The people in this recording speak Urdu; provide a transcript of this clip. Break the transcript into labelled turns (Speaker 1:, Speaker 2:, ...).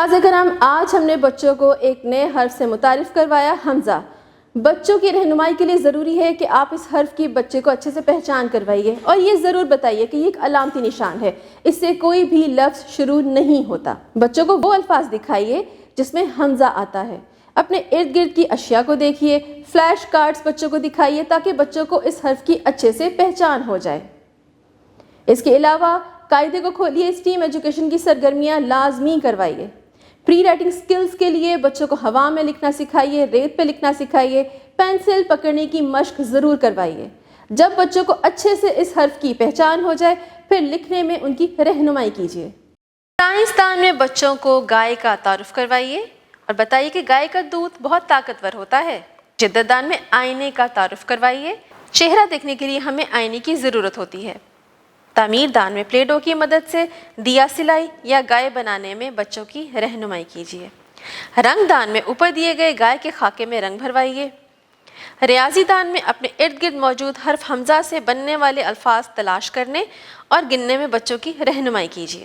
Speaker 1: اساتذہ کرام، آج ہم نے بچوں کو ایک نئے حرف سے متعارف کروایا، حمزہ۔ بچوں کی رہنمائی کے لیے ضروری ہے کہ آپ اس حرف کی بچے کو اچھے سے پہچان کروائیے اور یہ ضرور بتائیے کہ یہ ایک علامتی نشان ہے، اس سے کوئی بھی لفظ شروع نہیں ہوتا۔ بچوں کو وہ الفاظ دکھائیے جس میں حمزہ آتا ہے۔ اپنے ارد گرد کی اشیاء کو دیکھیے، فلیش کارڈز بچوں کو دکھائیے تاکہ بچوں کو اس حرف کی اچھے سے پہچان ہو جائے۔ اس کے علاوہ قاعدے کو کھولیے، اسٹیم ایجوکیشن کی سرگرمیاں لازمی کروائیے۔ پری رائٹنگ سکلز کے لیے بچوں کو ہوا میں لکھنا سکھائیے، ریت پہ لکھنا سکھائیے، پینسل پکڑنے کی مشق ضرور کروائیے۔ جب بچوں کو اچھے سے اس حرف کی پہچان ہو جائے پھر لکھنے میں ان کی رہنمائی کیجیے۔ سائنسدان میں بچوں کو گائے کا تعارف کروائیے اور بتائیے کہ گائے کا دودھ بہت طاقتور ہوتا ہے۔ جدت دان میں آئینے کا تعارف کروائیے، چہرہ دیکھنے کے لیے ہمیں آئینے کی ضرورت ہوتی ہے۔ تعمیر دان میں پلے ڈو کی مدد سے دیا سلائی یا گائے بنانے میں بچوں کی رہنمائی کیجیے۔ رنگ دان میں اوپر دیے گئے گائے کے خاکے میں رنگ بھروائیے۔ ریاضی دان میں اپنے ارد گرد موجود حرف حمزہ سے بننے والے الفاظ تلاش کرنے اور گننے میں بچوں کی رہنمائی کیجیے۔